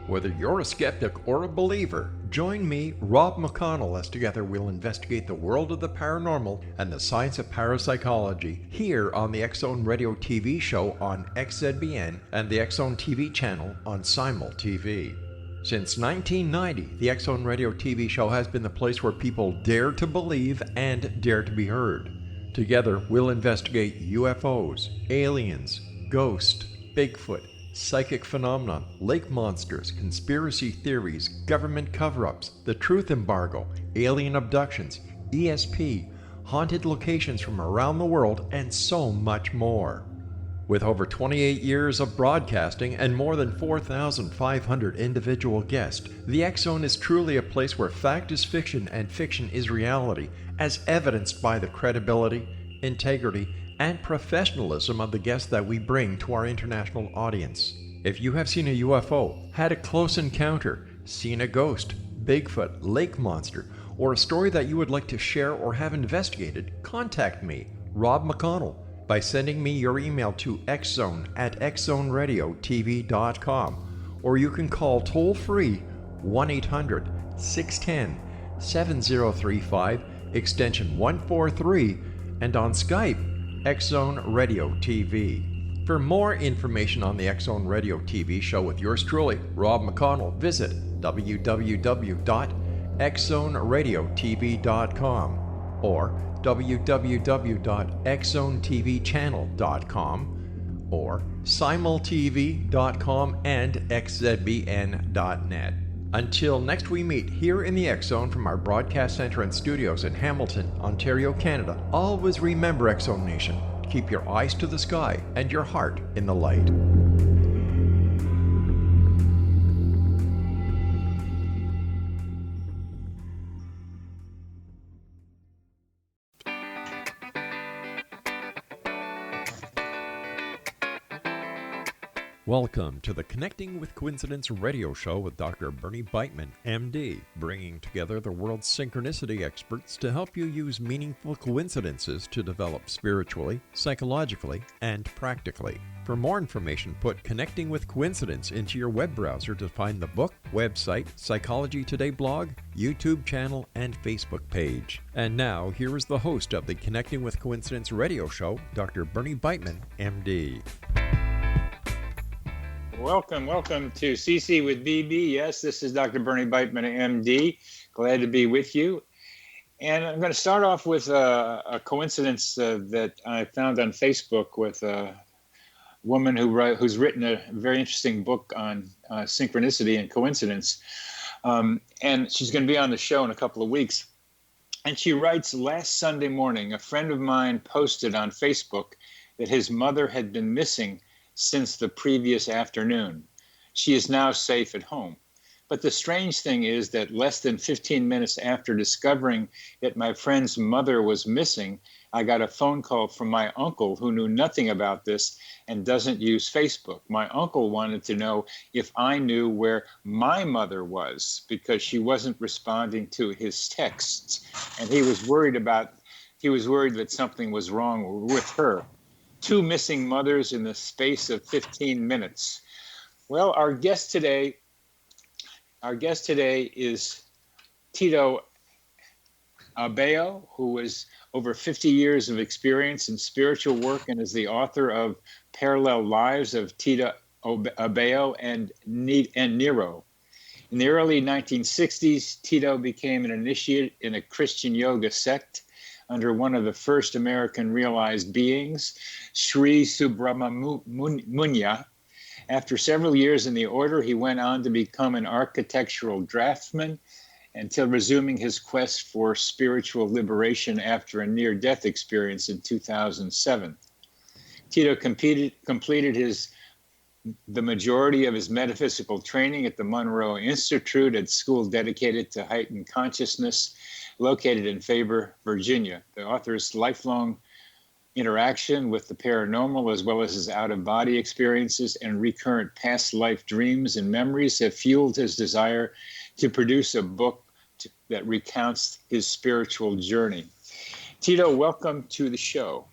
Whether you're a skeptic or a believer, join me, Rob McConnell, as together we'll investigate the world of the paranormal and the science of parapsychology here on the X-Zone Radio TV show on XZBN and the X-Zone TV channel on Simul TV. Since 1990, the X-Zone Radio TV show has been the place where people dare to believe and dare to be heard. Together, we'll investigate UFOs, aliens, ghosts, Bigfoot, psychic phenomena, lake monsters, conspiracy theories, government cover-ups, the truth embargo, alien abductions, ESP, haunted locations from around the world, and so much more. With over 28 years of broadcasting and more than 4,500 individual guests, the X-Zone is truly a place where fact is fiction and fiction is reality, as evidenced by the credibility, integrity, and professionalism of the guests that we bring to our international audience. If you have seen a UFO, had a close encounter, seen a ghost, Bigfoot, lake monster, or a story that you would like to share or have investigated, contact me, Rob McConnell, by sending me your email to xzone@xzoneradiotv.com, or you can call toll-free 1-800-610-7035, extension 143, and on Skype, X-Zone Radio TV. For more information on the X-Zone Radio TV show with yours truly, Rob McConnell, visit www.xzoneradiotv.com or www.xzonetvchannel.com or simultv.com and xzbn.net. Until next we meet here in the X-Zone from our broadcast center and studios in Hamilton, Ontario, Canada, always remember, X-Zone Nation, keep your eyes to the sky and your heart in the light. Welcome to the Connecting with Coincidence radio show with Dr. Bernie Beitman, MD, bringing together the world's synchronicity experts to help you use meaningful coincidences to develop spiritually, psychologically, and practically. For more information, put Connecting with Coincidence into your web browser to find the book, website, Psychology Today blog, YouTube channel, and Facebook page. And now, here is the host of the Connecting with Coincidence radio show, Dr. Bernie Beitman, MD. Welcome to CC with BB. Yes, this is Dr. Bernie Beitman, MD. Glad to be with you. And I'm going to start off with a coincidence that I found on Facebook with a woman who's written a very interesting book on synchronicity and coincidence. And she's going to be on the show in a couple of weeks. And she writes, last Sunday morning, a friend of mine posted on Facebook that his mother had been missing since the previous afternoon. She is now safe at home. But the strange thing is that less than 15 minutes after discovering that my friend's mother was missing, I got a phone call from my uncle who knew nothing about this and doesn't use Facebook. My uncle wanted to know if I knew where my mother was because she wasn't responding to his texts. And he was worried that something was wrong with her. 2 missing mothers in the space of 15 minutes. Well, our guest today is Tito Abao, who has over 50 years of experience in spiritual work and is the author of Parallel Lives of Tito Abao and Nero. In the early 1960s, Tito became an initiate in a Christian yoga sect under one of the first American realized beings, Sri Subramuniya. After several years in the order, he went on to become an architectural draftsman until resuming his quest for spiritual liberation after a near-death experience in 2007. Tito completed the majority of his metaphysical training at the Monroe Institute, a school dedicated to heightened consciousness, located in Faber, Virginia. The author's lifelong interaction with the paranormal, as well as his out-of-body experiences and recurrent past life dreams and memories, have fueled his desire to produce a book that recounts his spiritual journey. Tito, welcome to the show.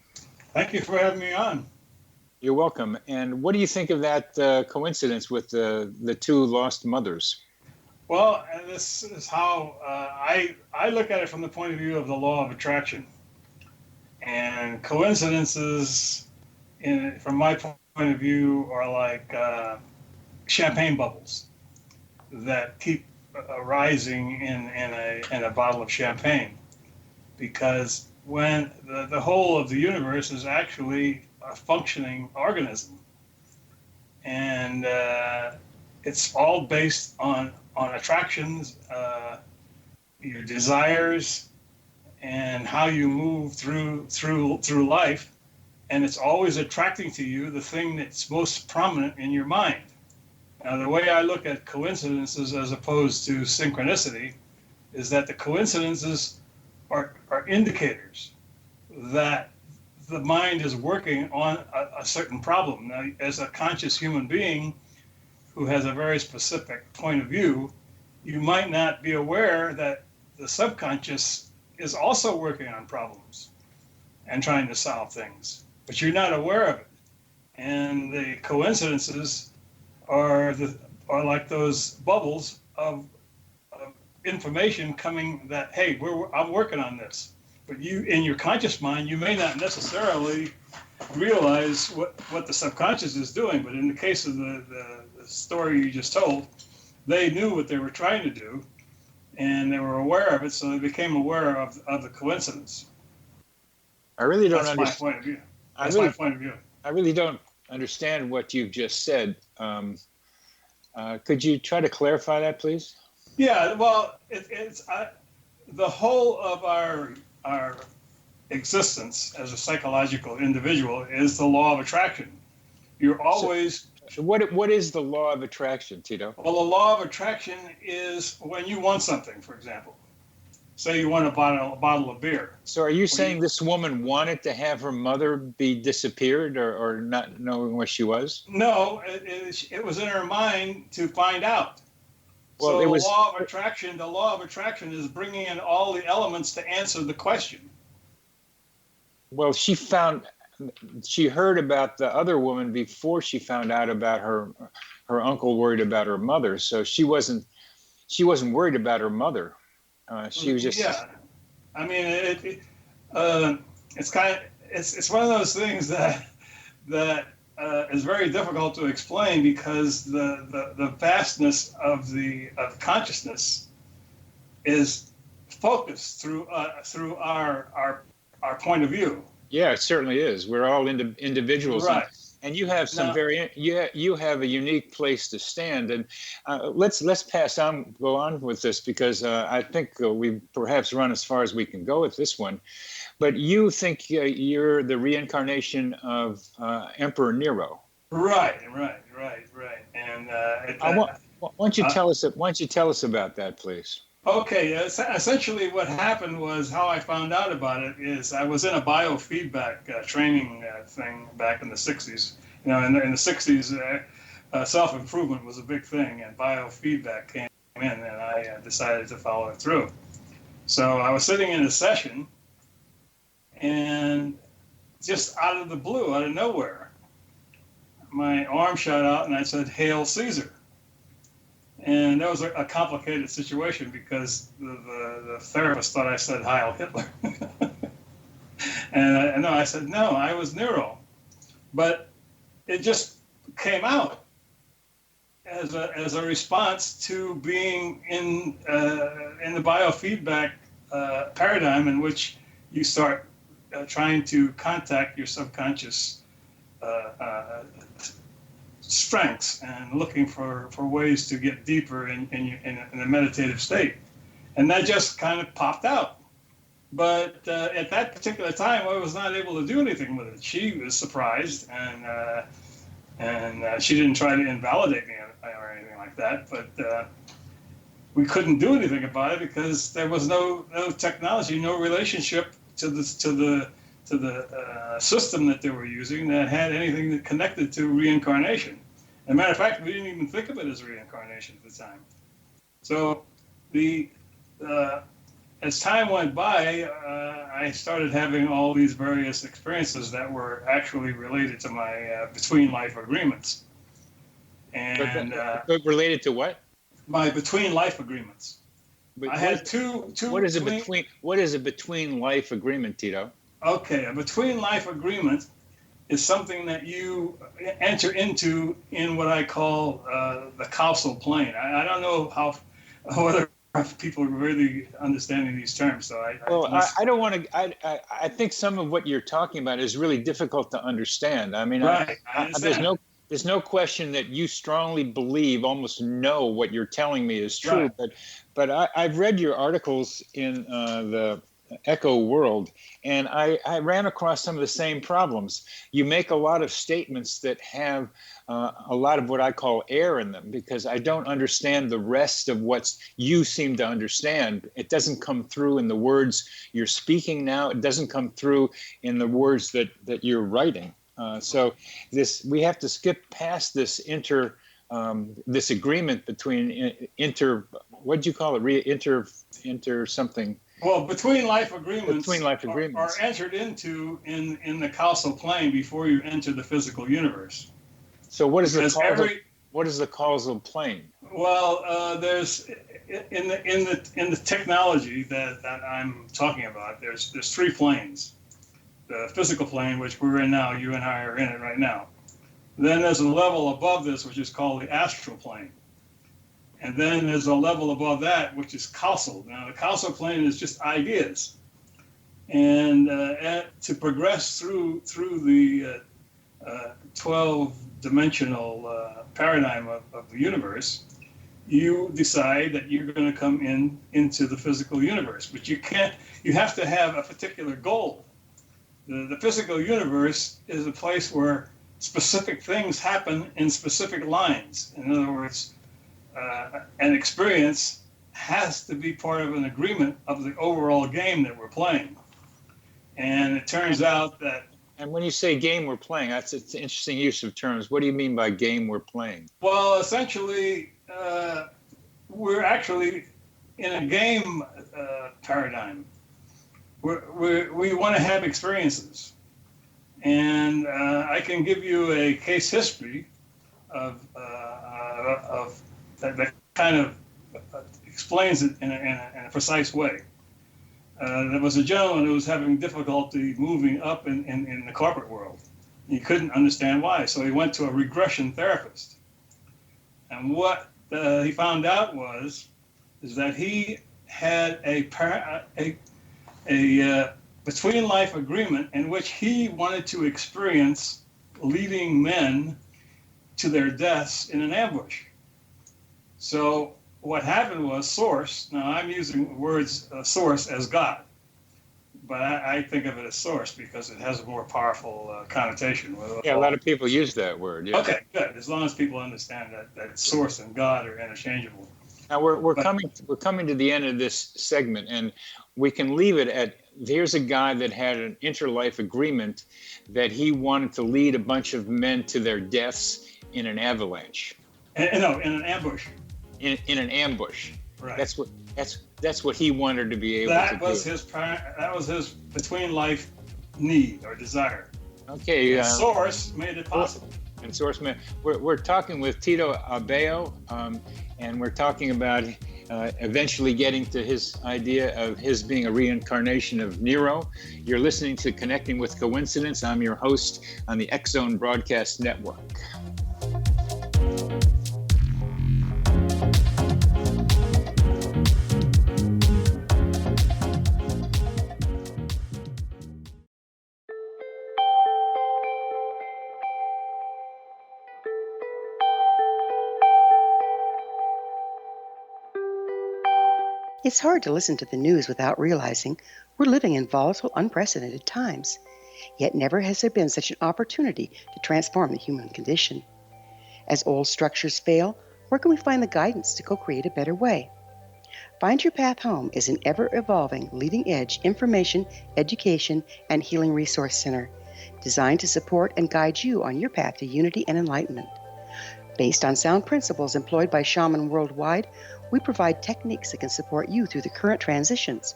Thank you for having me on. You're welcome. And what do you think of that coincidence with the two lost mothers? Well, and this is how I look at it from the point of view of the law of attraction. And coincidences, from my point of view, are like champagne bubbles that keep rising in a bottle of champagne. Because when the whole of the universe is actually a functioning organism, and it's all based on attractions, your desires, and how you move through life, and it's always attracting to you the thing that's most prominent in your mind. Now, the way I look at coincidences as opposed to synchronicity is that the coincidences are indicators that the mind is working on a certain problem. Now, as a conscious human being who has a very specific point of view, you might not be aware that the subconscious is also working on problems and trying to solve things, but you're not aware of it. And the coincidences are like those bubbles of information coming that, hey, I'm working on this. But you, in your conscious mind, you may not necessarily realize what the subconscious is doing. But in the case of the story you just told, they knew what they were trying to do, and they were aware of it, so they became aware of the coincidence. I really don't understand. That's my point of view. My point of view. I really don't understand what you've just said. Could you try to clarify that, please? Yeah, well, it's the whole of our existence as a psychological individual is the law of attraction. You're always... So what is the law of attraction, Tito? Well, the law of attraction is when you want something, for example. Say you want a bottle of beer. So are you saying this woman wanted to have her mother be disappeared or not knowing where she was? No, it was in her mind to find out. Well, so the law of attraction is bringing in all the elements to answer the question. Well, she heard about the other woman before she found out about her uncle worried about her mother. So she wasn't worried about her mother. She was just... Yeah. I mean, it's one of those things that is very difficult to explain because the vastness of the consciousness is focused through our point of view. Yeah, it certainly is. We're all individuals, right? And you have some you have a unique place to stand. And let's go on with this because I think we've perhaps run as far as we can go with this one. But you think you're the reincarnation of Emperor Nero. Right. And why don't you tell us about that, please? Okay, essentially what happened was how I found out about it is I was in a biofeedback training thing back in the 60s. You know, in the 60s, self-improvement was a big thing, and biofeedback came in, and I decided to follow it through. So I was sitting in a session, and just out of the blue, out of nowhere, my arm shot out, and I said, "Hail Caesar." And that was a complicated situation because the therapist thought I said Heil Hitler. And I said, no, I was Nero. But it just came out as a response to being in the biofeedback paradigm in which you start trying to contact your subconscious strengths and looking for ways to get deeper in a meditative state. And that just kind of popped out. But at that particular time, I was not able to do anything with it. She was surprised, and she didn't try to invalidate me or anything like that. But we couldn't do anything about it because there was no technology, no relationship to the system that they were using that had anything that connected to reincarnation. As a matter of fact, we didn't even think of it as reincarnation at the time. So as time went by, I started having all these various experiences that were actually related to my between life agreements. And but related to what? My between life agreements. But I had two. What is a between life agreement, Tito? Okay, a between life agreement is something that you enter into in what I call the causal plane. I don't know whether people are really understanding these terms. So I don't want to. I think some of what you're talking about is really difficult to understand. I mean, right. there's no question that you strongly believe, almost know what you're telling me is true. Right. But I've read your articles in the Echo World, and I ran across some of the same problems. You make a lot of statements that have a lot of what I call air in them, because I don't understand the rest of what you seem to understand. It doesn't come through in the words you're speaking now. It doesn't come through in the words that you're writing. So we have to skip past this this agreement between what'd you call it? Inter something. Well, between life agreements are entered into in the causal plane before you enter the physical universe. So what is the causal plane? Well, there's in the technology that I'm talking about. There's three planes. The physical plane, which we're in now, you and I are in it right now. Then there's a level above this, which is called the astral plane. And then there's a level above that, which is causal. Now, the causal plane is just ideas. And to progress through the 12-dimensional paradigm of the universe, you decide that you're going to come into the physical universe. But you have to have a particular goal. The physical universe is a place where specific things happen in specific lines. In other words, an experience has to be part of an agreement of the overall game that we're playing. And it turns out that... And when you say game we're playing, it's an interesting use of terms. What do you mean by game we're playing? Well, essentially, we're actually in a game paradigm. We want to have experiences. And I can give you a case history of that kind of explains it in a precise way. There was a gentleman who was having difficulty moving up in the corporate world. He couldn't understand why, so he went to a regression therapist. And what he found out is that he had a between life agreement in which he wanted to experience leading men to their deaths in an ambush. So what happened was source. Now I'm using the words source as God, but I think of it as source because it has a more powerful connotation. Yeah, a lot of people use that word. Yeah. Okay, good. As long as people understand that source and God are interchangeable. Now we're coming to the end of this segment, and we can leave it at, here's a guy that had an interlife agreement that he wanted to lead a bunch of men to their deaths in an avalanche. No, in an ambush. In an ambush. Right. That's what he wanted to be able to do. That was his between life need or desire. Okay. Source made it possible. And source made. We're talking with Tito Abao, and we're talking about eventually getting to his idea of his being a reincarnation of Nero. You're listening to Connecting with Coincidence. I'm your host on the X Zone Broadcast Network. It's hard to listen to the news without realizing we're living in volatile, unprecedented times. Yet never has there been such an opportunity to transform the human condition. As old structures fail, where can we find the guidance to co-create a better way? Find Your Path Home is an ever-evolving, leading-edge information, education, and healing resource center designed to support and guide you on your path to unity and enlightenment. Based on sound principles employed by shaman worldwide, we provide techniques that can support you through the current transitions,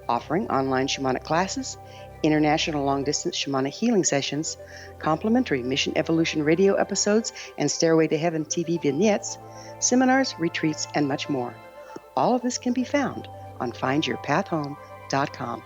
offering online shamanic classes, international long-distance shamanic healing sessions, complimentary Mission Evolution radio episodes and Stairway to Heaven TV vignettes, seminars, retreats, and much more. All of this can be found on findyourpathhome.com.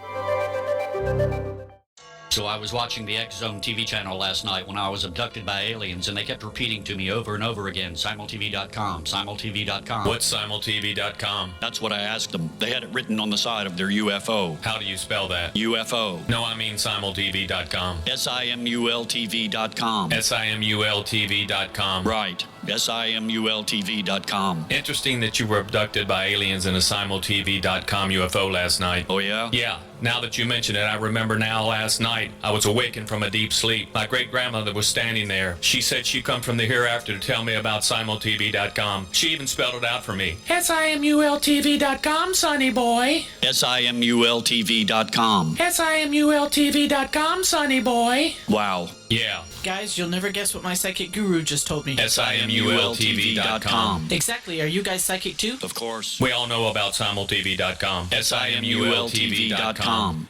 So I was watching the X Zone TV channel last night when I was abducted by aliens, and they kept repeating to me over and over again, simultv.com, simultv.com. What's simultv.com? That's what I asked them. They had it written on the side of their UFO. How do you spell that? UFO. No, I mean simultv.com. simultv.com. simultv.com. Right. simultv.com. Interesting that you were abducted by aliens in a simultv.com UFO last night. Oh, yeah? Yeah. Now that you mention it, I remember now last night I was awakened from a deep sleep. My great-grandmother was standing there. She said she'd come from the hereafter to tell me about simultv.com. She even spelled it out for me. simultv.com, sonny boy. simultv.com. simultv.com, sonny boy. Wow. Yeah. Guys, you'll never guess what my psychic guru just told me. simultv.com. Exactly. Are you guys psychic too? Of course. We all know about simultv.com. simultv.com.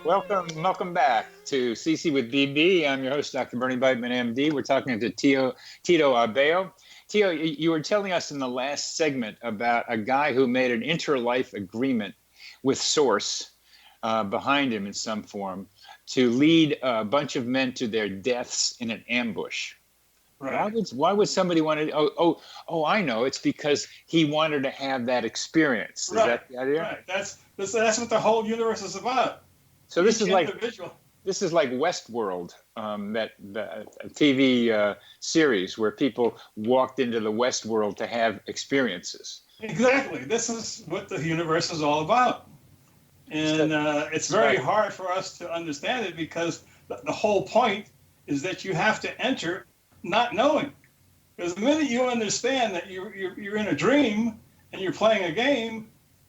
Welcome back to CC with BB. I'm your host, Dr. Bernie Beitman, MD. We're talking to Tito Abao. Tito, you were telling us in the last segment about a guy who made an interlife agreement with Source behind him in some form to lead a bunch of men to their deaths in an ambush. Right. Why would somebody want to? Oh! I know. It's because he wanted to have that experience. Is that the idea? Right. That's what the whole universe is about. So this is like Westworld, that TV series where people walked into the Westworld to have experiences. Exactly. This is what the universe is all about. And it's very hard for us to understand it because the whole point is that you have to enter not knowing. Because the minute you understand that you're in a dream and you're playing a game,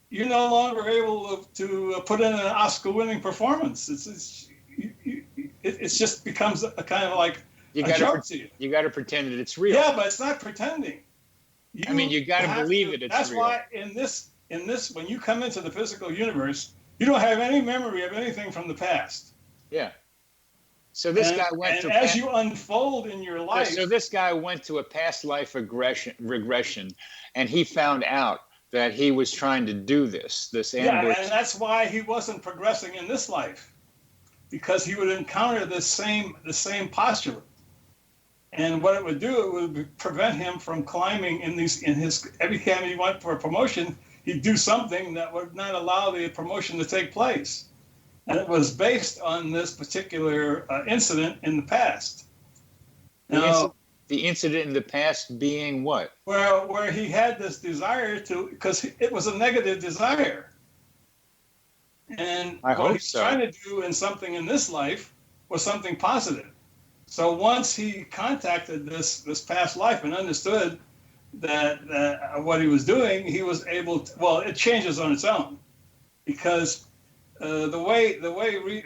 you're no longer able to put in an Oscar-winning performance. It just becomes a kind of like a joke to you. You got to pretend that it's real. Yeah, but it's not pretending. You got to believe that it's real. That's why in this, when you come into the physical universe, you don't have any memory of anything from the past. Yeah. So this guy went to as you unfold in your life. So this guy went to a past life regression, and he found out that he was trying to do this ambush. Yeah, and that's why he wasn't progressing in this life, because he would encounter the same postulate, and what it would do, it would prevent him from climbing every time he went for a promotion, he'd do something that would not allow the promotion to take place, and it was based on this particular incident in the past. Now, the incident in the past being what? Where he had this desire to, because it was a negative desire. And what he's trying to do in something in this life was something positive. So once he contacted this past life and understood that what he was doing, he was able to, it changes on its own. Because the way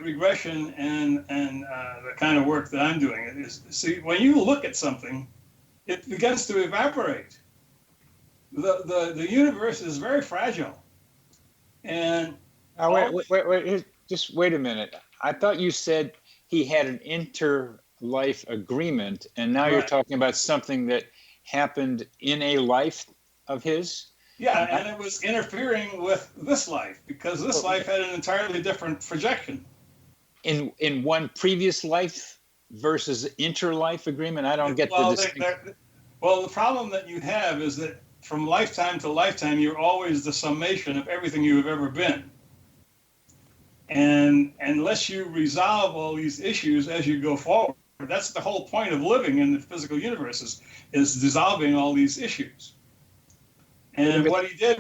regression and the kind of work that I'm doing is, see, when you look at something, it begins to evaporate. The universe is very fragile, and wait, just wait a minute. I thought you said he had an interlife agreement, and now you're talking about something that happened in a life of his. Yeah, and it was interfering with this life because this life had an entirely different projection. In one previous life versus interlife agreement, I don't get the distinction. Well, the problem that you have is that from lifetime to lifetime, you're always the summation of everything you have ever been. And unless you resolve all these issues as you go forward, that's the whole point of living in the physical universe is dissolving all these issues. And what he did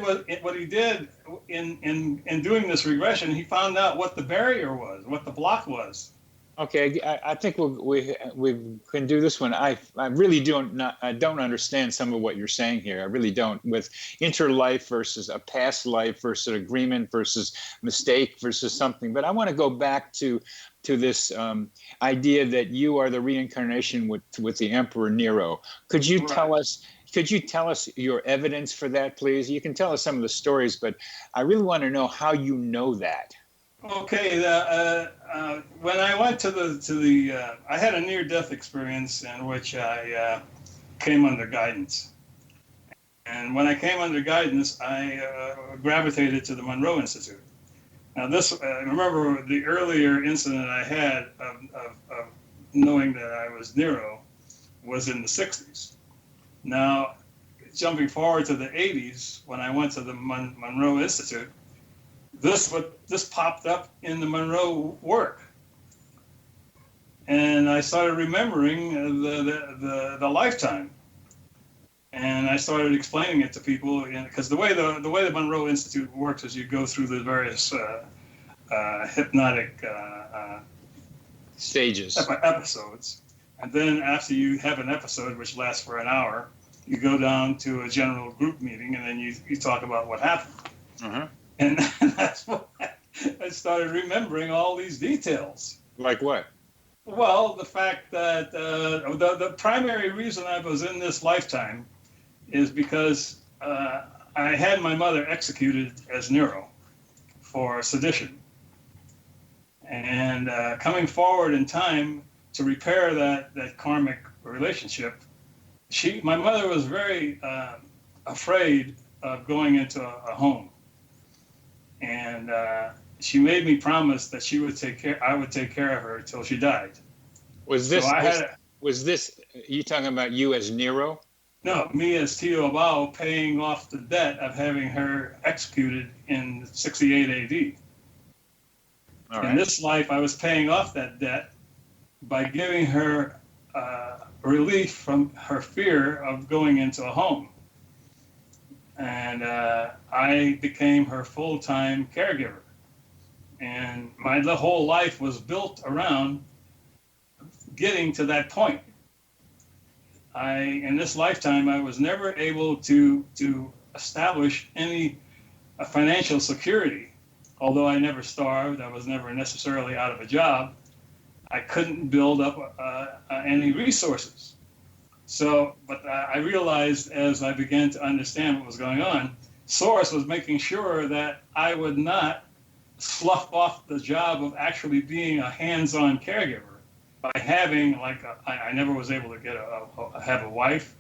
in doing this regression, he found out what the barrier was, what the block was. Okay, I think we can do this one. I really don't understand some of what you're saying here. I really don't. With interlife versus a past life versus agreement versus mistake versus something. But I want to go back to this idea that you are the reincarnation with the Emperor Nero. Could you tell us Could you tell us your evidence for that, please? You can tell us some of the stories, but I really want to know how you know that. Okay, when I went to the I had a near-death experience in which I came under guidance. And when I came under guidance, I gravitated to the Monroe Institute. Now this, remember the earlier incident I had of knowing that I was Nero was in the 60s. Now, jumping forward to the 80s, when I went to the Monroe Institute, this popped up in the Monroe work. And I started remembering the lifetime. And I started explaining it to people, because the way the Monroe Institute works is you go through the various hypnotic stages, episodes, and then after you have an episode which lasts for an hour, you go down to a general group meeting, and then you talk about what happened. Uh-huh. And that's what I started remembering all these details. Like what? Well, the fact that the primary reason I was in this lifetime is because I had my mother executed as Nero for sedition. And coming forward in time to repair that karmic relationship, my mother was very afraid of going into a home. And she made me promise that I would take care of her until she died. Was this you talking about you as Nero? No, me as Tito Abao paying off the debt of having her executed in 68 AD. All right. In this life, I was paying off that debt by giving her relief from her fear of going into a home. And I became her full-time caregiver. And the whole life was built around getting to that point. In this lifetime, I was never able to establish any financial security. Although I never starved, I was never necessarily out of a job. I couldn't build up any resources. So, but I realized as I began to understand what was going on, Source was making sure that I would not slough off the job of actually being a hands-on caregiver by having, I never was able to have a wife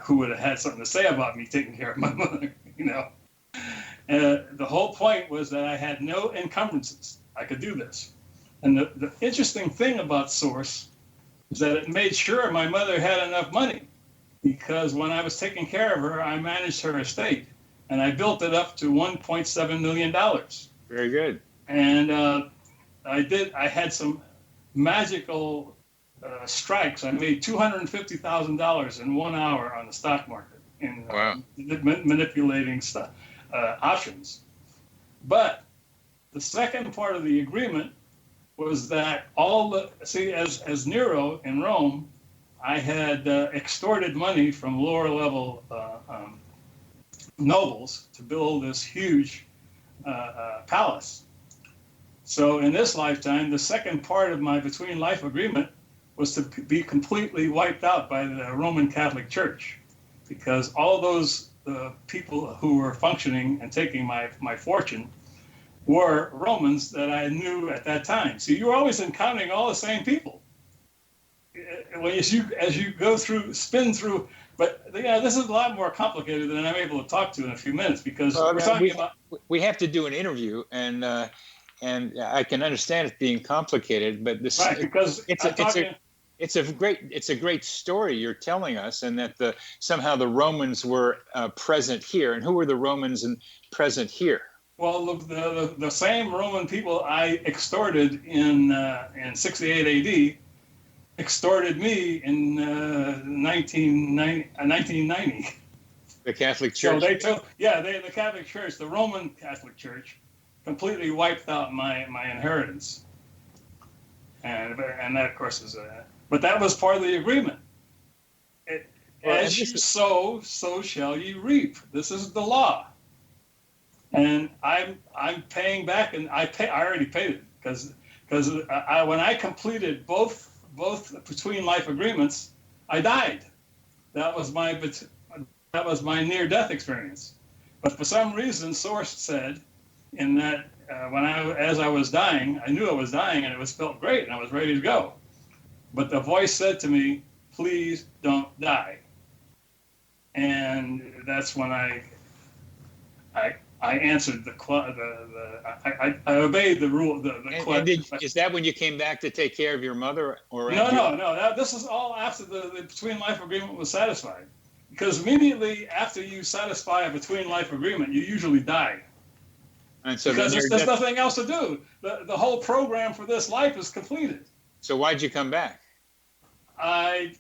who would have had something to say about me taking care of my mother, you know. The whole point was that I had no encumbrances. I could do this. And the interesting thing about Source is that it made sure my mother had enough money, because when I was taking care of her, I managed her estate, and I built it up to $1.7 million. Very good. And I had some magical strikes. I made $250,000 in 1 hour on the stock market in manipulating options. But the second part of the agreement was that as Nero in Rome, I had extorted money from lower level nobles to build this huge palace. So in this lifetime, the second part of my between life agreement was to be completely wiped out by the Roman Catholic Church, because all those people who were functioning and taking my fortune were Romans that I knew at that time. So you were always encountering all the same people. As you go through, spin through, but this is a lot more complicated than I'm able to talk to in a few minutes, because we're talking about. We have to do an interview, and I can understand it being complicated, but this because it's a great story you're telling us, and that somehow the Romans were present here. And who were the Romans present here? Well, the same Roman people I extorted in 68 AD extorted me in 1990. The Catholic Church. So the Catholic Church, the Roman Catholic Church, completely wiped out my inheritance, and that of course is but that was part of the agreement. As you sow, so shall you reap. This is the law, and I'm paying back, and I already paid it because when I completed both between life agreements, I died. That was that was my near-death experience. But for some reason, Source said in that as I was dying, I knew I was dying and it felt great and I was ready to go. But the voice said to me, please don't die. And that's when I answered I obeyed the rule. Is that when you came back to take care of your mother? Or no. This is all after the between life agreement was satisfied. Because immediately after you satisfy a between life agreement, you usually die. And so because there's nothing else to do. The whole program for this life is completed. So why'd you come back? I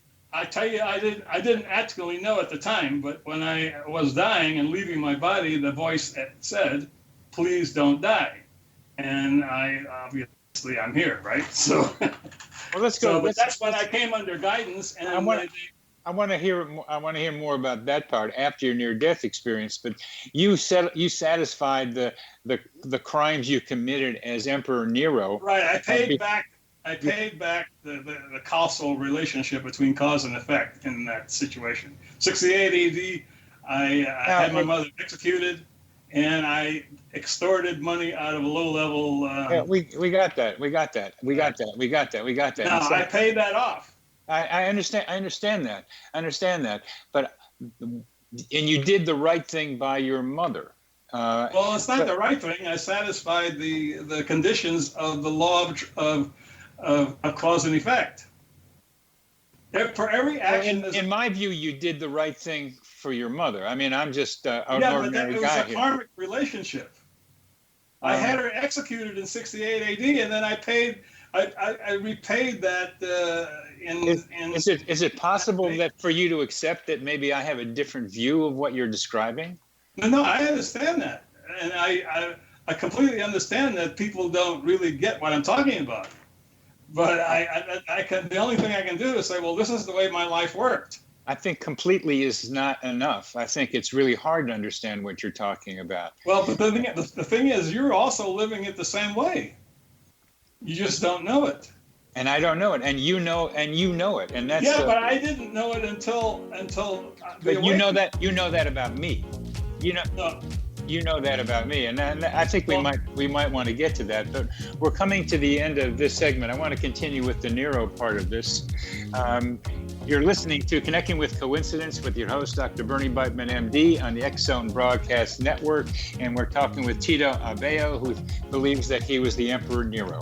tell you, I didn't actually know at the time, but when I was dying and leaving my body, the voice said, please don't die. And obviously I'm here, right? So, well, let's go. But that's when I came under guidance. And I want to hear more about that part after your near-death experience. But you satisfied the crimes you committed as Emperor Nero. Right. I paid back the causal relationship between cause and effect in that situation. 68 AD, I had my mother executed, and I extorted money out of a low-level. Yeah, we got that. Now I paid that off. I understand that. But and you did the right thing by your mother. Well, it's not the right thing. I satisfied the conditions of the law of cause and effect. For every action, in my view, you did the right thing for your mother. I mean, I'm just an but ordinary guy here. it was a karmic relationship. I had her executed in 68 AD, and then I repaid that. Is it possible that for you to accept that maybe I have a different view of what you're describing? No, I understand that, and I completely understand that people don't really get what I'm talking about. But the only thing I can do is say, well, this is the way my life worked. I think completely is not enough. I think it's really hard to understand what you're talking about. Well, but the thing is, you're also living it the same way. You just don't know it. And I don't know it, and you know it, and that's. Yeah, but I didn't know it until. But you know that about me. You know that about me, and I think we might want to get to that. But we're coming to the end of this segment. I want to continue with the Nero part of this. You're listening to Connecting with Coincidence with your host, Dr. Bernie Beitman, MD, on the X-Zone Broadcast Network, and we're talking with Tito Abao, who believes that he was the Emperor Nero.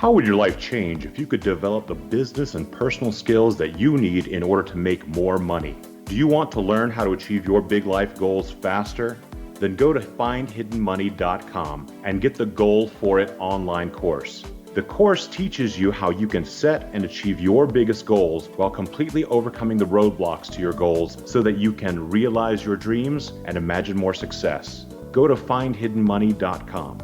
How would your life change if you could develop the business and personal skills that you need in order to make more money? Do you want to learn how to achieve your big life goals faster? Then go to findhiddenmoney.com and get the Goal for It online course. The course teaches you how you can set and achieve your biggest goals while completely overcoming the roadblocks to your goals so that you can realize your dreams and imagine more success. Go to findhiddenmoney.com.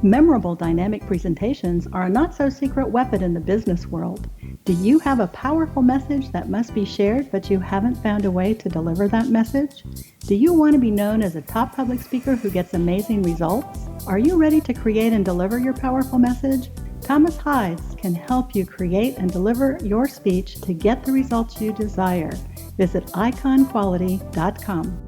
Memorable dynamic presentations are a not-so-secret weapon in the business world. Do you have a powerful message that must be shared, but you haven't found a way to deliver that message? Do you want to be known as a top public speaker who gets amazing results? Are you ready to create and deliver your powerful message? Thomas Hides can help you create and deliver your speech to get the results you desire. Visit iconquality.com.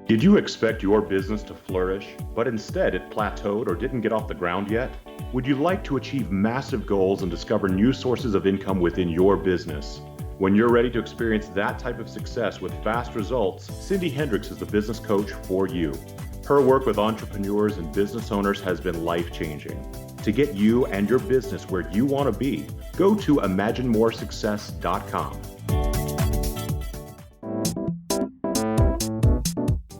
Did you expect your business to flourish, but instead it plateaued or didn't get off the ground yet? Would you like to achieve massive goals and discover new sources of income within your business? When you're ready to experience that type of success with fast results, Cindy Hendricks is the business coach for you. Her work with entrepreneurs and business owners has been life-changing. To get you and your business where you want to be, go to imaginemoresuccess.com.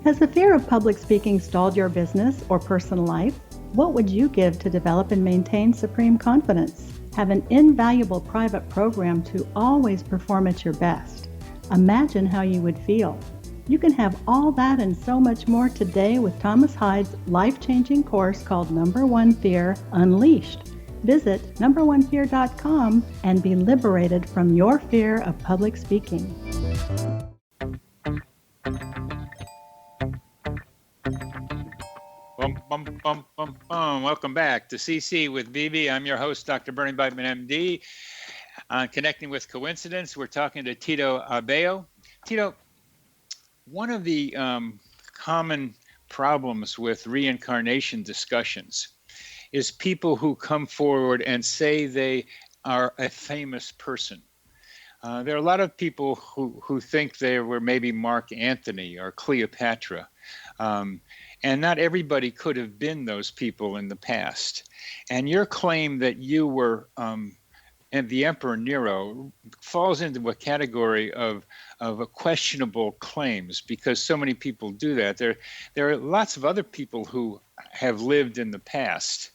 Has the fear of public speaking stalled your business or personal life? What would you give to develop and maintain supreme confidence? Have an invaluable private program to always perform at your best. Imagine how you would feel. You can have all that and so much more today with Thomas Hyde's life-changing course called Number One Fear Unleashed. Visit numberonefear.com and be liberated from your fear of public speaking. Welcome back to CC with BB. I'm your host, Dr. Bernie Beitman, MD. Connecting with Coincidence, we're talking to Tito Abao. Tito, one of the common problems with reincarnation discussions is people who come forward and say they are a famous person. There are a lot of people who think they were maybe Mark Antony or Cleopatra. And not everybody could have been those people in the past. And your claim that you were and the Emperor Nero falls into a category of questionable claims because so many people do that. There are lots of other people who have lived in the past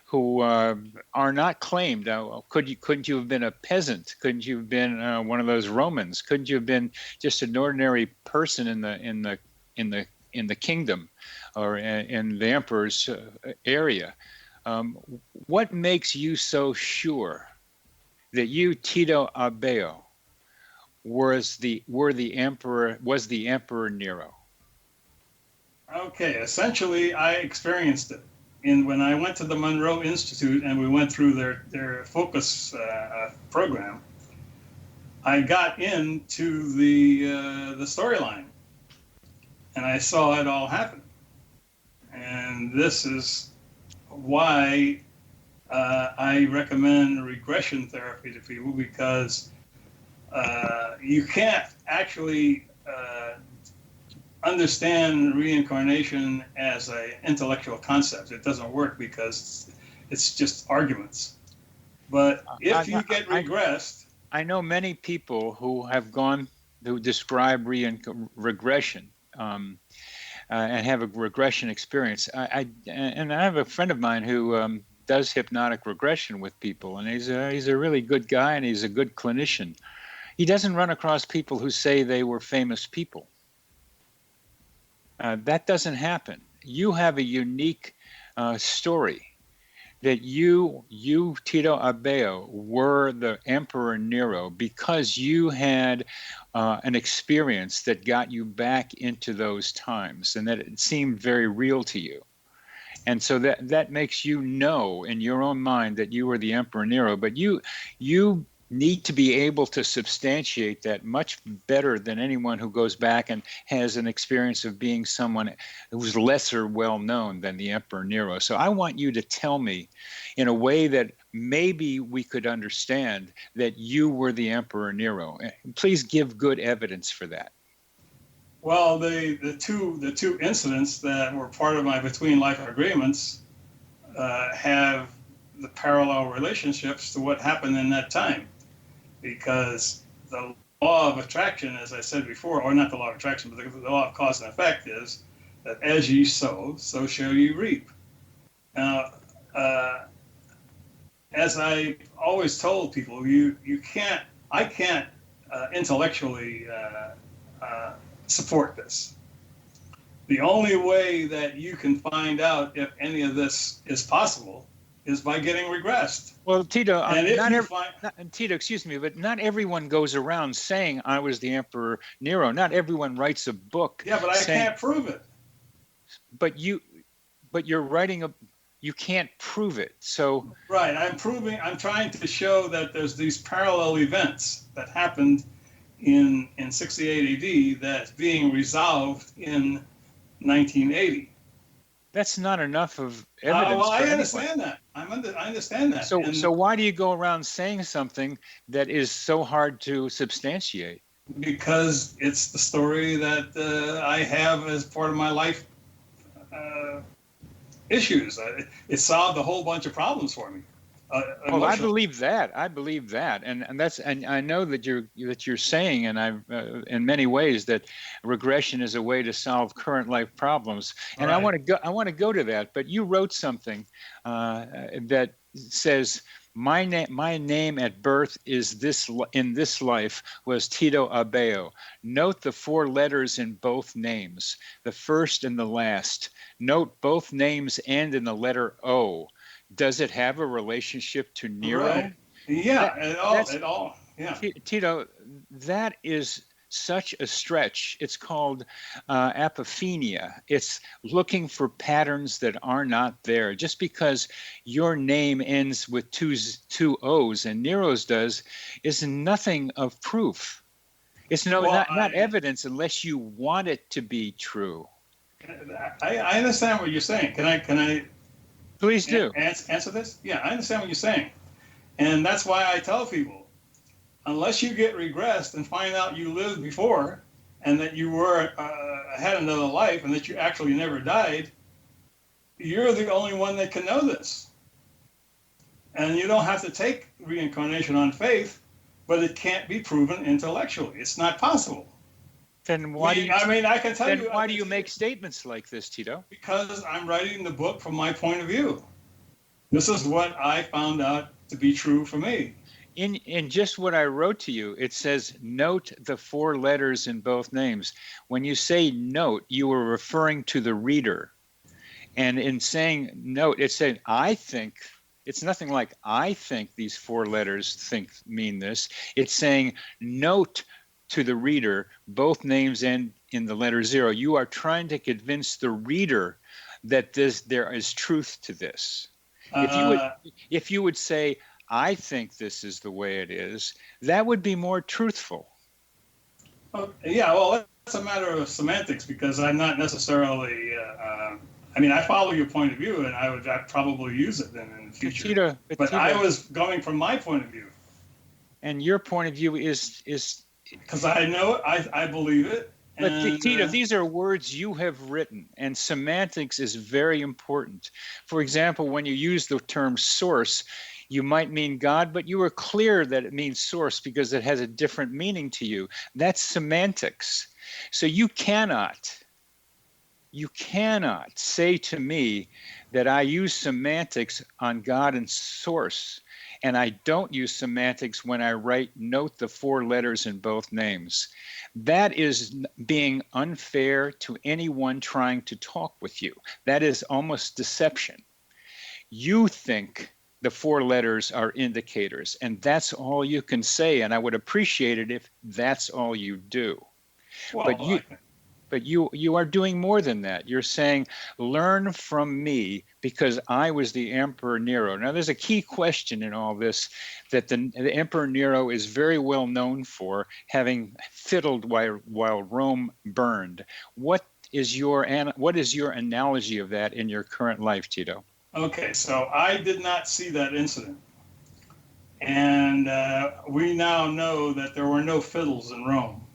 who are not claimed. Couldn't you have been a peasant? Couldn't you have been one of those Romans? Couldn't you have been just an ordinary person in the kingdom or in the emperor's area? What makes you so sure that you, Tito Abao, was the Emperor Nero? Okay, essentially, I experienced it. When I went to the Monroe Institute and we went through their focus program, I got into the storyline, and I saw it all happen. And this is why I recommend regression therapy to people, because you can't actually understand reincarnation as an intellectual concept. It doesn't work because it's just arguments. But if you get regressed... I know many people who describe regression and have a regression experience. And I have a friend of mine who does hypnotic regression with people, and he's a really good guy, and he's a good clinician. He doesn't run across people who say they were famous people. That doesn't happen. You have a unique story that you, Tito Abao, were the Emperor Nero because you had an experience that got you back into those times, and that it seemed very real to you. And so that makes you know in your own mind that you were the Emperor Nero, but you need to be able to substantiate that much better than anyone who goes back and has an experience of being someone who's lesser well known than the Emperor Nero. So I want you to tell me in a way that maybe we could understand that you were the Emperor Nero. Please give good evidence for that. Well, the two incidents that were part of my between life agreements have the parallel relationships to what happened in that time, because the law of attraction, as I said before, or not the law of attraction, but the law of cause and effect is that as ye sow, so shall you reap. Now, as I always told people, I can't intellectually support this. The only way that you can find out if any of this is possible is by getting regressed. Well, Tito, Tito, excuse me, but not everyone goes around saying I was the Emperor Nero. Not everyone writes a book. Yeah, but I can't prove it. But you're writing you can't prove it. So right, I'm trying to show that there's these parallel events that happened in 68 AD that's being resolved in 1980. That's not enough of evidence. Well, I understand that. I understand that. So why do you go around saying something that is so hard to substantiate? Because it's the story that I have as part of my life issues. It solved a whole bunch of problems for me. I believe that. And I know that you're saying, and I've in many ways that regression is a way to solve current life problems. And right. I want to go to that. But you wrote something that says My name at birth is in this life was Tito Abao. Note the 4 letters in both names, the first and the last. Note both names end in the letter O. Does it have a relationship to Nero? Right. Yeah, at all. Yeah. Tito, that is such a stretch. It's called apophenia. It's looking for patterns that are not there. Just because your name ends with two O's and Nero's does is nothing of proof. It's not evidence unless you want it to be true. I understand what you're saying. Can I please do answer this? Yeah, I understand what you're saying, and that's why I tell people, unless you get regressed and find out you lived before and that you had another life and that you actually never died, you're the only one that can know this. And you don't have to take reincarnation on faith, but it can't be proven intellectually. It's not possible. Then why do you? I mean, I can tell you. Why do you make statements like this, Tito? Because I'm writing the book from my point of view. This is what I found out to be true for me. In just what I wrote to you, it says, note the 4 letters in both names. When you say note, you were referring to the reader. And in saying note, it's saying, I think, it's nothing like, I think these 4 letters mean this. It's saying, note to the reader, both names end in the letter 0. You are trying to convince the reader that there is truth to this. If you would say, I think this is the way it is, that would be more truthful. Yeah, well, that's a matter of semantics, because I'm not necessarily, I follow your point of view, and I'd probably use it then in the future. But I was going from my point of view. And your point of view is because I know it, I believe it. But Tito, these are words you have written, and semantics is very important. For example, when you use the term source, you might mean God, but you were clear that it means source because it has a different meaning to you. That's semantics. So you cannot say to me that I use semantics on God and source, and I don't use semantics when I note the 4 letters in both names. That is being unfair to anyone trying to talk with you. That is almost deception. You think the 4 letters are indicators, and that's all you can say, and I would appreciate it if that's all you do. Well, but you are doing more than that. You're saying, learn from me because I was the Emperor Nero. Now, there's a key question in all this that the Emperor Nero is very well known for, having fiddled while Rome burned. What is your analogy of that in your current life, Tito? Okay, so I did not see that incident. And we now know that there were no fiddles in Rome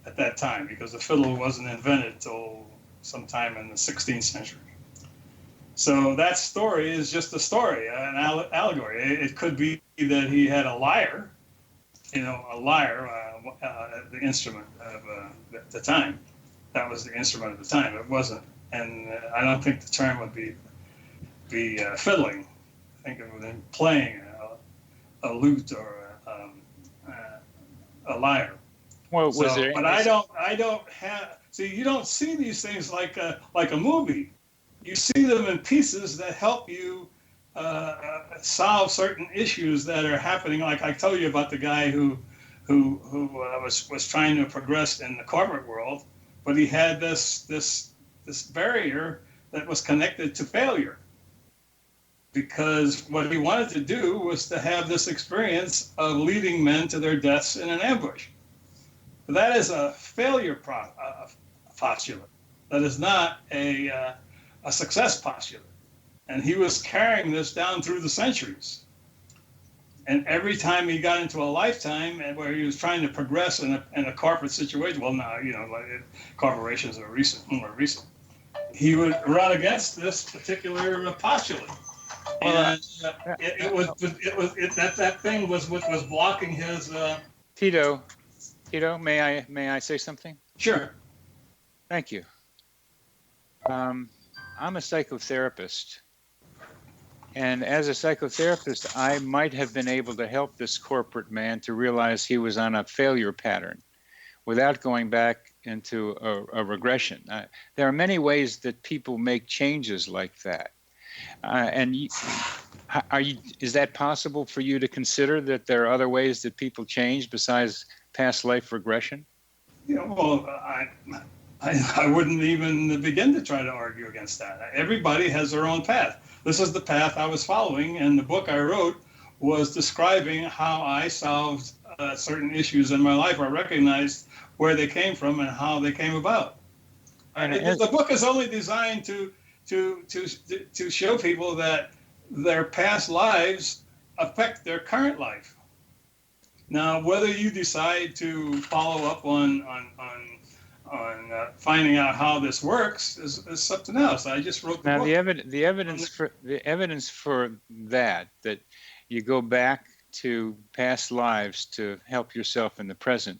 at that time, because the fiddle wasn't invented till sometime in the 16th century. So that story is just a story, an allegory. It could be that he had a lyre, the instrument of the time. That was the instrument of the time. It wasn't, and I don't think the term would be fiddling. I think it would be playing a lute or a lyre. Well, was there? But I don't have. See, you don't see these things like a movie. You see them in pieces that help you solve certain issues that are happening. Like I told you about the guy who was trying to progress in the corporate world, but he had this barrier that was connected to failure. Because what he wanted to do was to have this experience of leading men to their deaths in an ambush. That is a failure postulate. That is not a success postulate. And he was carrying this down through the centuries. And every time he got into a lifetime and where he was trying to progress in a corporate situation, well, now, corporations are more recent, he would run against this particular postulate. And that thing was what was blocking his. Tito, may I say something? Sure. Thank you. I'm a psychotherapist, And as a psychotherapist, I might have been able to help this corporate man to realize he was on a failure pattern without going back into a regression. There are many ways that people make changes like that. Is that possible for you to consider, that there are other ways that people change besides past life regression? Well, I wouldn't even begin to try to argue against that. Everybody has their own path. This is the path I was following, and the book I wrote was describing how I solved certain issues in my life. I recognized where they came from and how they came about. And the book is only designed to show people that their past lives affect their current life. Now, whether you decide to follow up on finding out how this works is something else. I just wrote the book. The evidence for that you go back to past lives to help yourself in the present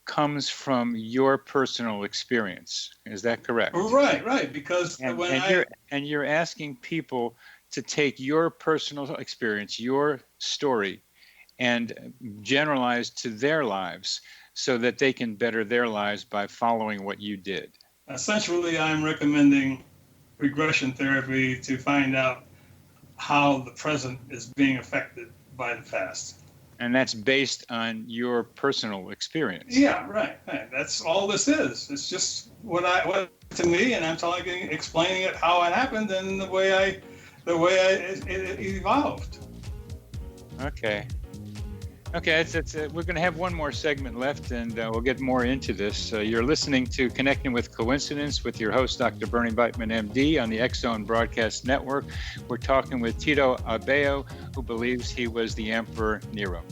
comes from your personal experience. Is that correct? Right. Because you're asking people to take your personal experience, your story, and generalize to their lives so that they can better their lives by following what you did. Essentially, I'm recommending regression therapy to find out how the present is being affected by the past. And that's based on your personal experience. Yeah, right. That's all this is. It's just what to me, and I'm explaining it how it happened and the way it evolved. Okay. We're going to have one more segment left, and we'll get more into this. You're listening to Connecting with Coincidence with your host, Dr. Bernie Beitman, MD, on the X-Zone Broadcast Network. We're talking with Tito Abao, who believes he was the Emperor Nero.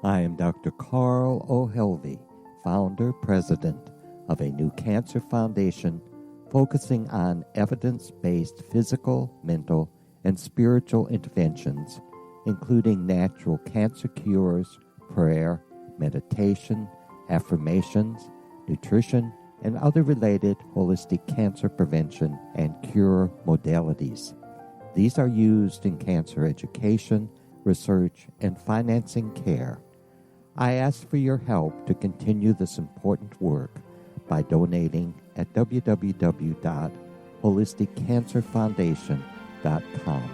I am Dr. Carl O'Helvey, founder, president of a new cancer foundation focusing on evidence-based physical, mental, and spiritual interventions, including natural cancer cures, prayer, meditation, affirmations, nutrition, and other related holistic cancer prevention and cure modalities. These are used in cancer education, research, and financing care. I ask for your help to continue this important work by donating at www.holisticcancerfoundation.com.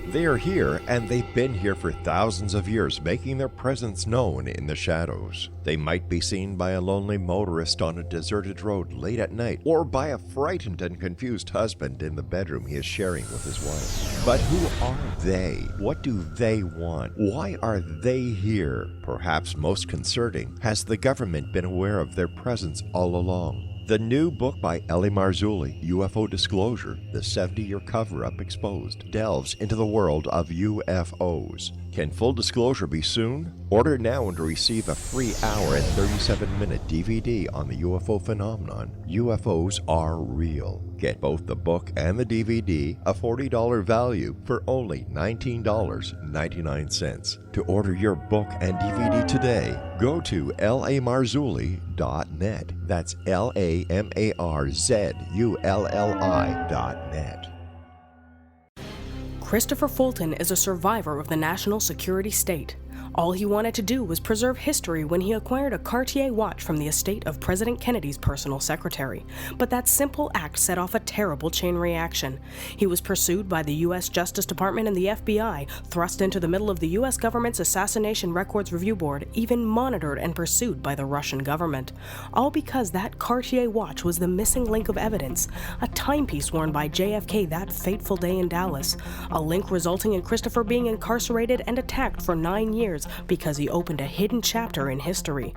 They are here, and they've been here for thousands of years, making their presence known in the shadows. They might be seen by a lonely motorist on a deserted road late at night, or by a frightened and confused husband in the bedroom he is sharing with his wife. But who are they? What do they want? Why are they here? Perhaps most concerning, has the government been aware of their presence all along? The new book by L.A. Marzulli, UFO Disclosure, the 70-year cover-up exposed, delves into the world of UFOs. Can full disclosure be soon? Order now and receive a free hour and 37-minute DVD on the UFO phenomenon. UFOs are real. Get both the book and the DVD, a $40 value, for only $19.99. To order your book and DVD today, go to lamarzulli.net. That's LAMARZULLI.net. Christopher Fulton is a survivor of the national security state. All he wanted to do was preserve history when he acquired a Cartier watch from the estate of President Kennedy's personal secretary. But that simple act set off a terrible chain reaction. He was pursued by the U.S. Justice Department and the FBI, thrust into the middle of the U.S. government's Assassination Records Review Board, even monitored and pursued by the Russian government. All because that Cartier watch was the missing link of evidence, a timepiece worn by JFK that fateful day in Dallas, a link resulting in Christopher being incarcerated and attacked for 9 years years because he opened a hidden chapter in history.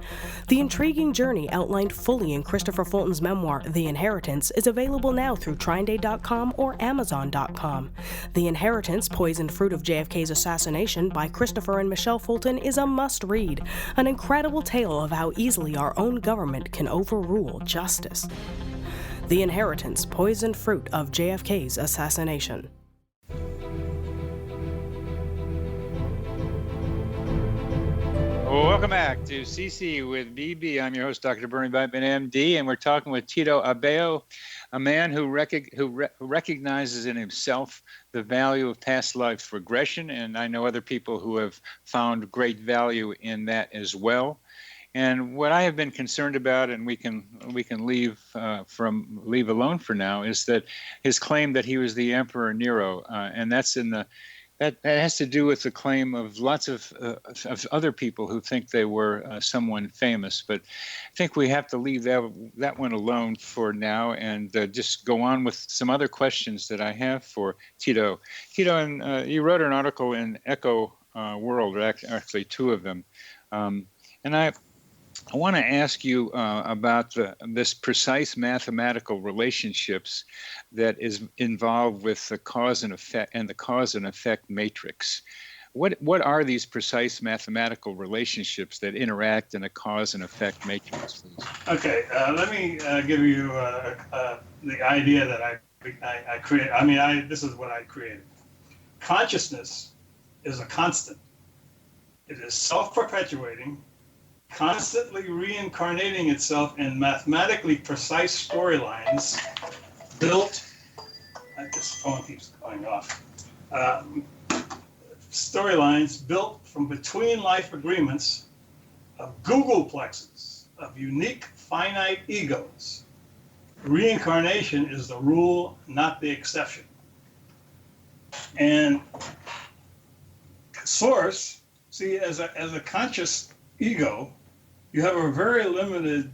The intriguing journey outlined fully in Christopher Fulton's memoir, The Inheritance, is available now through TrineDay.com or Amazon.com. The Inheritance, Poisoned Fruit of JFK's Assassination by Christopher and Michelle Fulton is a must-read, an incredible tale of how easily our own government can overrule justice. The Inheritance, Poisoned Fruit of JFK's Assassination. Well, welcome back to CC with BB. I'm your host, Dr. Bernie Beitman, MD, and we're talking with Tito Abao, a man who recognizes in himself the value of past life regression, and I know other people who have found great value in that as well. And what I have been concerned about, and we can leave alone for now, is that his claim that he was the Emperor Nero, and that's in the that has to do with the claim of lots of other people who think they were someone famous. But I think we have to leave that one alone for now and just go on with some other questions that I have for Tito. Tito, and you wrote an article in Echo World, or actually two of them, and I want to ask you about this precise mathematical relationships that is involved with the cause and effect and the cause and effect matrix. What are these precise mathematical relationships that interact in a cause and effect matrix, please? Okay, let me give you the idea that I created. This is what I created. Consciousness is a constant. It is self-perpetuating, constantly reincarnating itself in mathematically precise storylines built, this phone keeps going off, storylines built from between life agreements of Googleplexes, of unique finite egos. Reincarnation is the rule, not the exception. And source, see, as a conscious ego, you have a very limited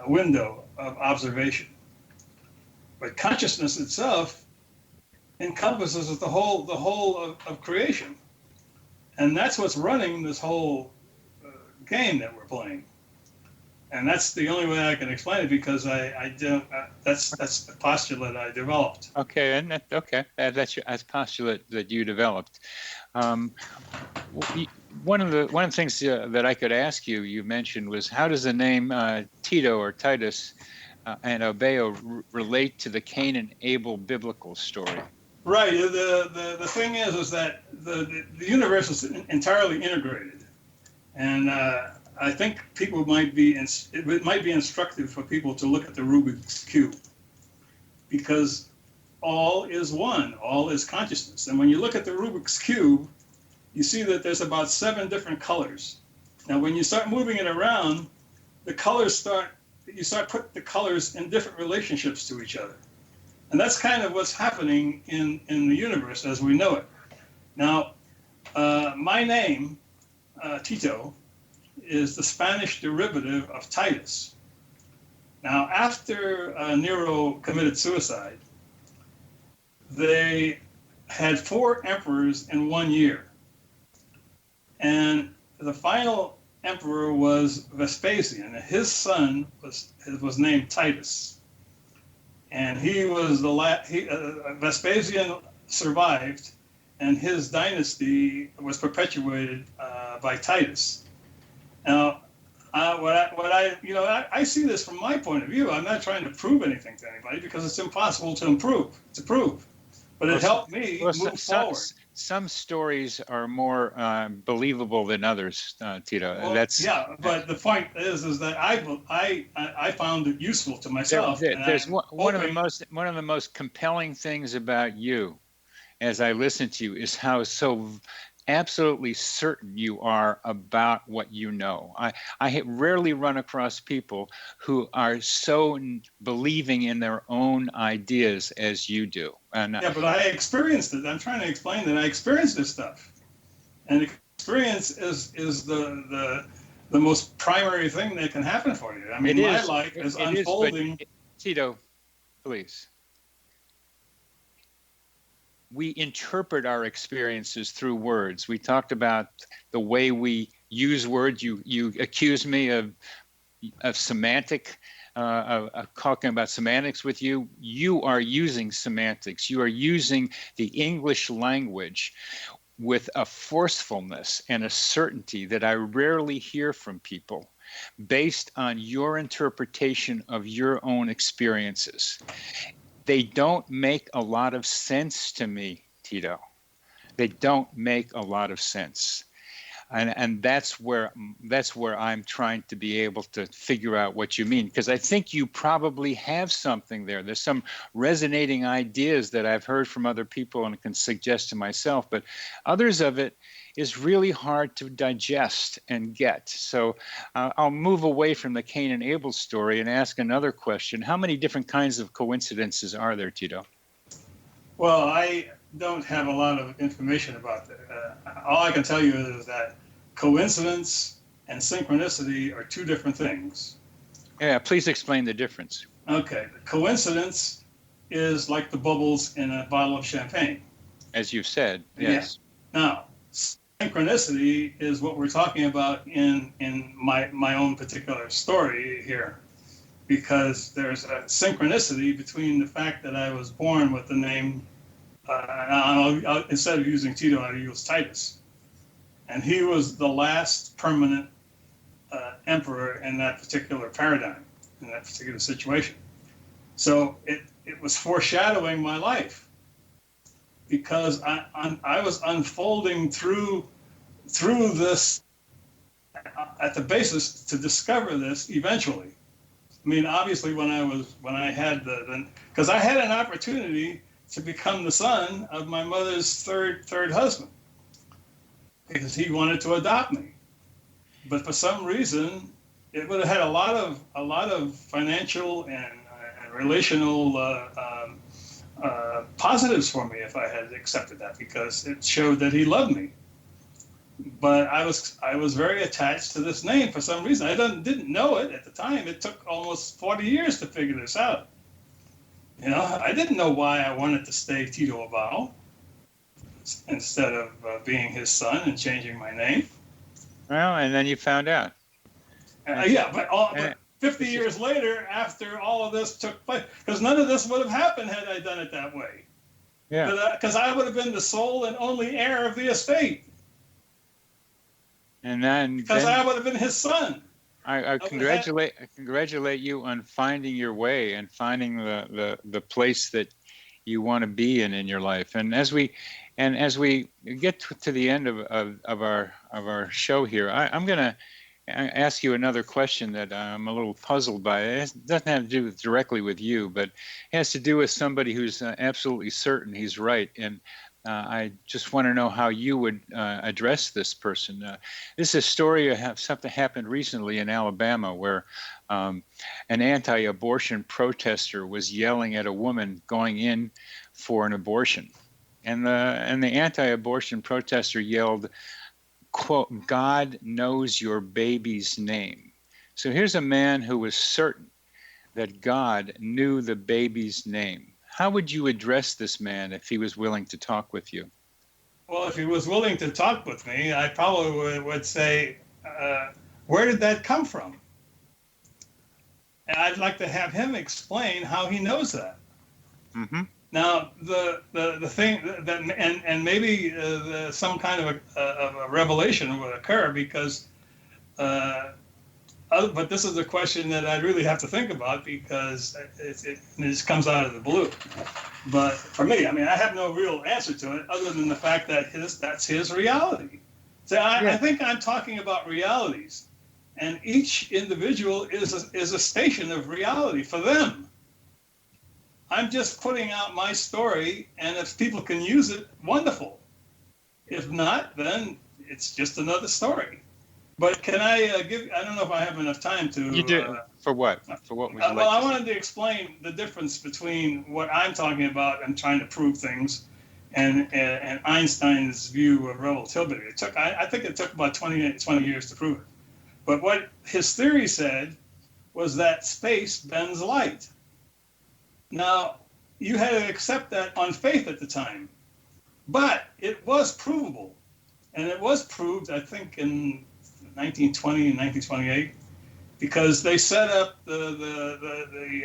window of observation. But consciousness itself encompasses the whole of creation. And that's what's running this whole game that we're playing. And that's the only way I can explain it, because I don't. That's the postulate I developed. Okay, and that's your postulate that you developed. One of the things that I could ask you, you mentioned, was how does the name Tito or Titus and Abao relate to the Cain and Abel biblical story? Right. The thing is that the universe is entirely integrated, and I think it might be instructive for people to look at the Rubik's Cube, because all is one, all is consciousness. And when you look at the Rubik's Cube, you see that there's about 7 different colors. Now, when you start moving it around, you start putting the colors in different relationships to each other. And that's kind of what's happening in the universe as we know it. Now, my name, Tito, is the Spanish derivative of Titus. Now, after Nero committed suicide, they had 4 emperors in 1 year. And the final emperor was Vespasian. His son was named Titus. And he was Vespasian survived, and his dynasty was perpetuated by Titus. Now, I see this from my point of view. I'm not trying to prove anything to anybody, because it's impossible to prove. But it helped me move forward. Some stories are more believable than others, Tito. Well, but the point is that I found it useful to myself. There's one of the most compelling things about you, as I listen to you, is how so absolutely certain you are about what you know. I rarely run across people who are so believing in their own ideas as you do. But I experienced it. I'm trying to explain that I experienced this stuff, and experience is the most primary thing that can happen for you. I mean, my life is unfolding. Tito, please. we interpret our experiences through words. We talked about the way we use words. You accused me of semantic, talking about semantics with you. You are using semantics. You are using the English language with a forcefulness and a certainty that I rarely hear from people, based on your interpretation of your own experiences. They don't make a lot of sense to me, Tito. They don't make a lot of sense. And that's where I'm trying to be able to figure out what you mean, because I think you probably have something there. There's some resonating ideas that I've heard from other people and can suggest to myself, but others of it is really hard to digest and get. So I'll move away from the Cain and Abel story and ask another question. How many different kinds of coincidences are there, Tito? Well, I don't have a lot of information about that. All I can tell you is that coincidence and synchronicity are two different things. Yeah, please explain the difference. Okay, coincidence is like the bubbles in a bottle of champagne. As you've said, yes. Yeah. Now, synchronicity is what we're talking about in my own particular story here, because there's a synchronicity between the fact that I was born with the name, instead of using Tito, I use Titus. And he was the last permanent emperor in that particular paradigm, in that particular situation. So it was foreshadowing my life, because I was unfolding through this at the basis to discover this eventually. I mean, obviously, when I had because I had an opportunity to become the son of my mother's third husband, because he wanted to adopt me, but for some reason, it would have had a lot of financial and relational positives for me if I had accepted that, because it showed that he loved me. But I was very attached to this name for some reason. I didn't know it at the time. It took almost 40 years to figure this out. You know, I didn't know why I wanted to stay Tito Abao instead of being his son and changing my name. Well, and then you found out. Yeah, but 50 years later, after all of this took place, because none of this would have happened had I done it that way. Yeah. Because I would have been the sole and only heir of the estate. And then because I would have been his son. I congratulate you on finding your way and finding the place that you want to be in your life. And as we get to the end of our show here, I'm going to ask you another question that I'm a little puzzled by. It doesn't have to do directly with you, but it has to do with somebody who's absolutely certain he's right. And I just want to know how you would address this person. This is a story of something happened recently in Alabama where an anti-abortion protester was yelling at a woman going in for an abortion. And the anti-abortion protester yelled, quote, "God knows your baby's name." So here's a man who was certain that God knew the baby's name. How would you address this man if he was willing to talk with you? Well, if he was willing to talk with me, I probably would say, where did that come from? And I'd like to have him explain how he knows that. Mm-hmm. Now, the thing that, and maybe some kind of a revelation would occur, because, but this is a question that I really have to think about, because it just comes out of the blue. But for me, I mean, I have no real answer to it other than the fact that that's his reality. So I think I'm talking about realities, and each individual is a station of reality for them. I'm just putting out my story, and if people can use it, wonderful. If not, then it's just another story. But can I I don't know if I have enough time to... You do. For what? For what would you like Well, I wanted to explain the difference between what I'm talking about and trying to prove things and Einstein's view of relativity. I think it took about 20 years to prove it. But what his theory said was that space bends light. Now, you had to accept that on faith at the time. But it was provable. And it was proved, I think, in 1920 and 1928, because they set up the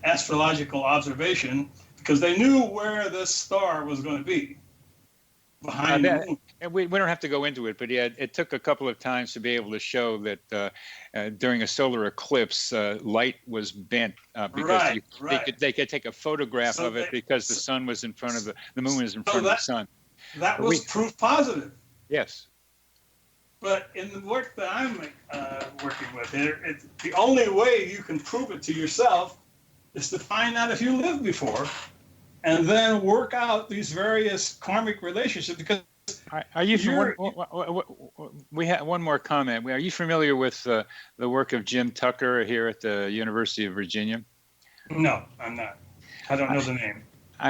astrological observation because they knew where this star was going to be behind the moon. And we don't have to go into it, but yeah, it took a couple of times to be able to show that during a solar eclipse, light was bent because they could take a photograph of it because the sun was in front of the moon was in front of the sun. That was proof positive. Yes. But in the work that I'm working with here, the only way you can prove it to yourself is to find out if you lived before and then work out these various karmic relationships. Because we have one more comment. Are you familiar with the work of Jim Tucker here at the University of Virginia? No, I'm not. I don't know the name.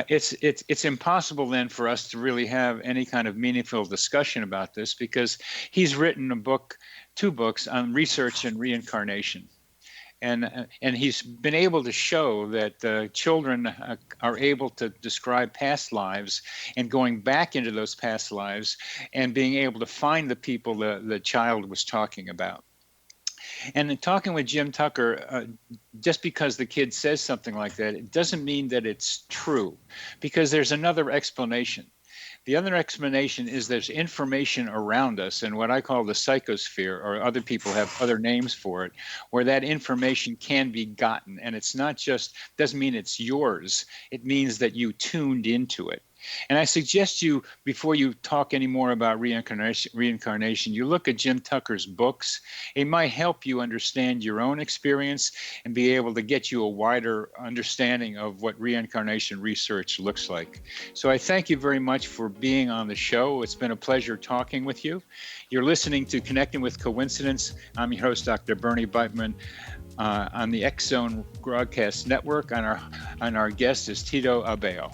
It's impossible then for us to really have any kind of meaningful discussion about this because he's written two books on research and reincarnation. And he's been able to show that children are able to describe past lives and going back into those past lives and being able to find the people the child was talking about. And in talking with Jim Tucker, just because the kid says something like that, it doesn't mean that it's true, because there's another explanation. The other explanation is there's information around us in what I call the psychosphere, or other people have other names for it, where that information can be gotten. And it's not just, doesn't mean it's yours. It means that you tuned into it. And I suggest you, before you talk any more about reincarnation, you look at Jim Tucker's books. It might help you understand your own experience and be able to get you a wider understanding of what reincarnation research looks like. So I thank you very much for being on the show. It's been a pleasure talking with you. You're listening to Connecting with Coincidence. I'm your host, Dr. Bernie Beitman, on the X Zone Broadcast Network, and our guest is Tito Abao.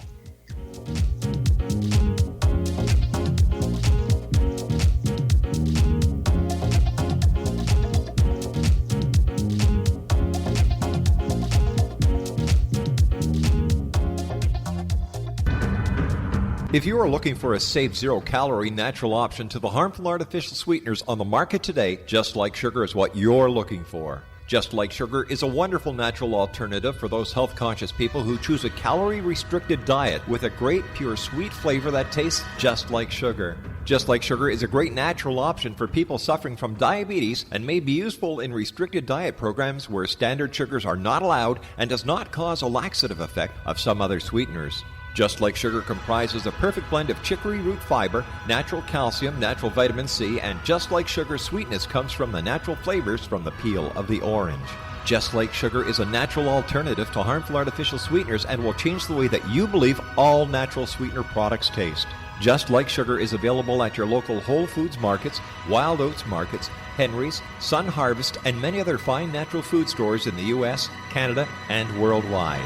If you are looking for a safe, zero-calorie, natural option to the harmful artificial sweeteners on the market today, Just Like Sugar is what you're looking for. Just Like Sugar is a wonderful natural alternative for those health-conscious people who choose a calorie-restricted diet with a great, pure, sweet flavor that tastes just like sugar. Just Like Sugar is a great natural option for people suffering from diabetes and may be useful in restricted diet programs where standard sugars are not allowed and does not cause a laxative effect of some other sweeteners. Just Like Sugar comprises a perfect blend of chicory root fiber, natural calcium, natural vitamin C, and Just Like Sugar's sweetness comes from the natural flavors from the peel of the orange. Just Like Sugar is a natural alternative to harmful artificial sweeteners and will change the way that you believe all natural sweetener products taste. Just Like Sugar is available at your local Whole Foods markets, Wild Oats markets, Henry's, Sun Harvest, and many other fine natural food stores in the U.S., Canada, and worldwide.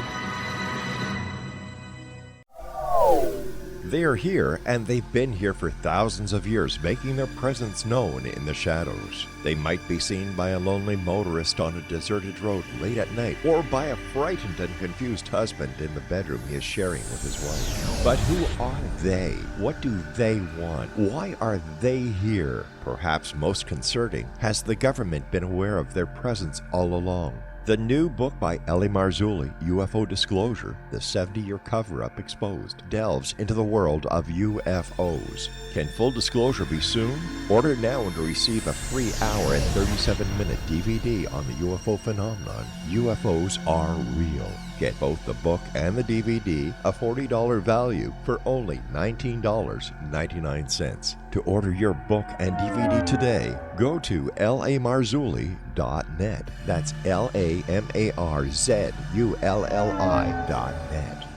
They are here, and they've been here for thousands of years, making their presence known in the shadows. They might be seen by a lonely motorist on a deserted road late at night, or by a frightened and confused husband in the bedroom he is sharing with his wife. But who are they? What do they want? Why are they here? Perhaps most concerning, has the government been aware of their presence all along? The new book by Eli Marzulli, UFO Disclosure, the 70-year cover-up exposed, delves into the world of UFOs. Can full disclosure be soon? Order now and receive a free hour and 37-minute DVD on the UFO phenomenon. UFOs are real. Get both the book and the DVD, a $40 value, for only $19.99. To order your book and DVD today, go to lamarzulli.net. That's LAMARZULLI.net.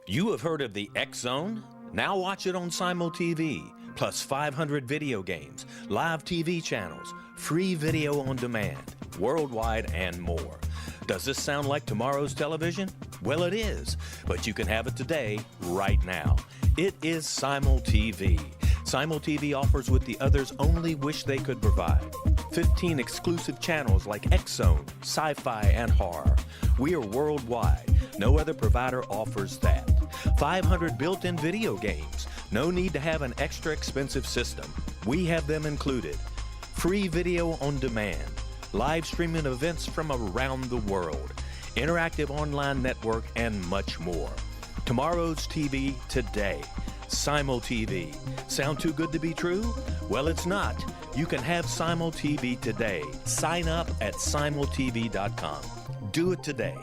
You have heard of the X Zone? Now watch it on Simul TV, plus 500 video games, live TV channels, free video on demand, worldwide, and more. Does this sound like tomorrow's television? Well, it is, but you can have it today, right now. It is Simul TV. Simul TV offers what the others only wish they could provide. 15 exclusive channels like X Zone, Sci-Fi, and Horror. We are worldwide. No other provider offers that. 500 built-in video games. No need to have an extra expensive system. We have them included. Free video on demand, live streaming events from around the world, interactive online network, and much more. Tomorrow's TV today. Simul TV. Sound too good to be true? Well, it's not. You can have Simul TV today. Sign up at simultv.com. Do it today.